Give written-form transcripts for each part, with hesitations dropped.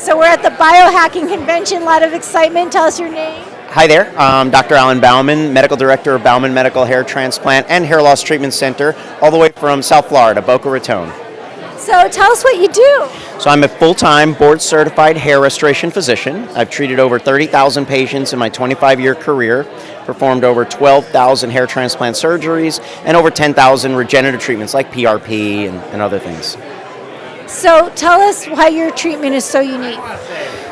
So we're at the Biohacking Convention, a lot of excitement. Tell us your name. Hi there, I'm Dr. Alan Bauman, Medical Director of Bauman Medical Hair Transplant and Hair Loss Treatment Center, all the way from South Florida, Boca Raton. So tell us what you do. So I'm a full-time board-certified hair restoration physician. I've treated over 30,000 patients in my 25-year career, performed over 12,000 hair transplant surgeries, and over 10,000 regenerative treatments like PRP and other things. So tell us why your treatment is so unique.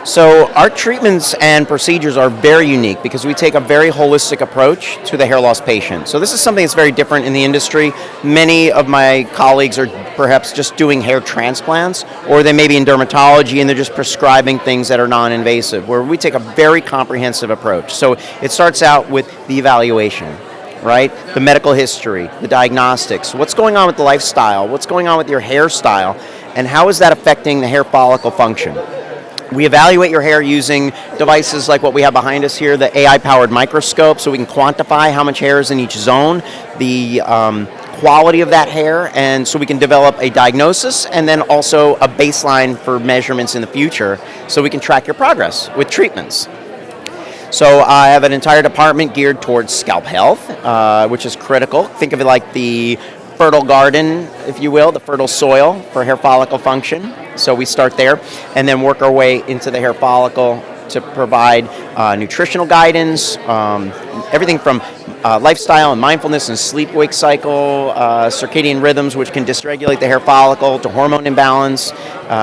So our treatments and procedures are very unique because we take a very holistic approach to the hair loss patient. So this is something that's very different in the industry. Many of my colleagues are perhaps just doing hair transplants, or they may be in dermatology and they're just prescribing things that are non-invasive, where we take a very comprehensive approach. So it starts out with the evaluation, right? The medical history, the diagnostics, what's going on with the lifestyle, what's going on with your hairstyle, and how is that affecting the hair follicle function. We evaluate your hair using devices like what we have behind us here, the AI-powered microscope, so we can quantify how much hair is in each zone, the quality of that hair, and so we can develop a diagnosis and then also a baseline for measurements in the future so we can track your progress with treatments. So I have an entire department geared towards scalp health, which is critical. Think of it like the fertile garden, if you will, the fertile soil for hair follicle function. So we start there and then work our way into the hair follicle to provide nutritional guidance, everything from lifestyle and mindfulness and sleep-wake cycle, circadian rhythms which can dysregulate the hair follicle, to hormone imbalance,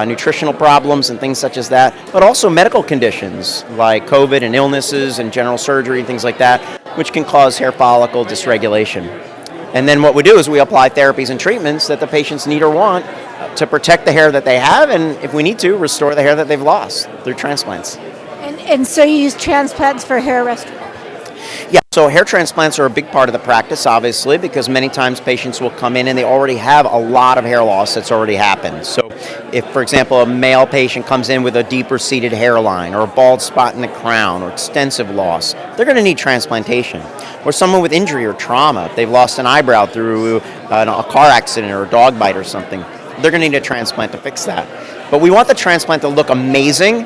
nutritional problems and things such as that, but also medical conditions like COVID and illnesses and general surgery and things like that, which can cause hair follicle dysregulation. And then what we do is we apply therapies and treatments that the patients need or want to protect the hair that they have, and if we need to, restore the hair that they've lost through transplants. And so you use transplants for hair restoration? Yeah, so hair transplants are a big part of the practice, obviously, because many times patients will come in and they already have a lot of hair loss that's already happened. So if, for example, a male patient comes in with a deeper seated hairline or a bald spot in the crown or extensive loss, they're going to need transplantation. Or someone with injury or trauma, if they've lost an eyebrow through a car accident or a dog bite or something, they're going to need a transplant to fix that. But we want the transplant to look amazing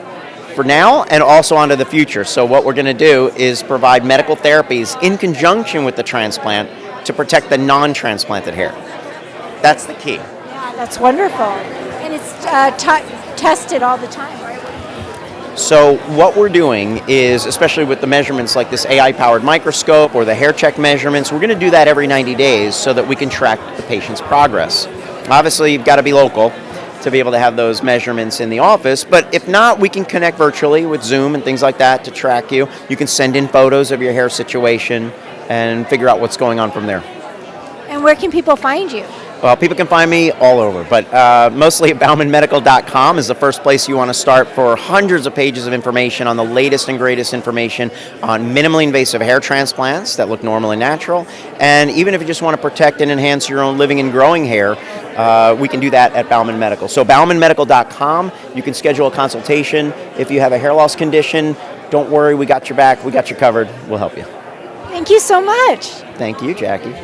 for now and also onto the future. So what we're going to do is provide medical therapies in conjunction with the transplant to protect the non-transplanted hair. That's the key. Yeah, that's wonderful. And it's tested all the time, right? So what we're doing is, especially with the measurements like this AI-powered microscope or the hair check measurements, we're going to do that every 90 days so that we can track the patient's progress. Obviously, you've got to be local to be able to have those measurements in the office, but if not, we can connect virtually with Zoom and things like that to track you. You can send in photos of your hair situation and figure out what's going on from there. And where can people find you? Well, people can find me all over, but mostly at BaumanMedical.com is the first place you want to start for hundreds of pages of information on the latest and greatest information on minimally invasive hair transplants that look normal and natural. And even if you just want to protect and enhance your own living and growing hair, we can do that at Bauman Medical. So BaumanMedical.com, you can schedule a consultation. If you have a hair loss condition, don't worry, we got your back, we got you covered, we'll help you. Thank you so much. Thank you, Jackie.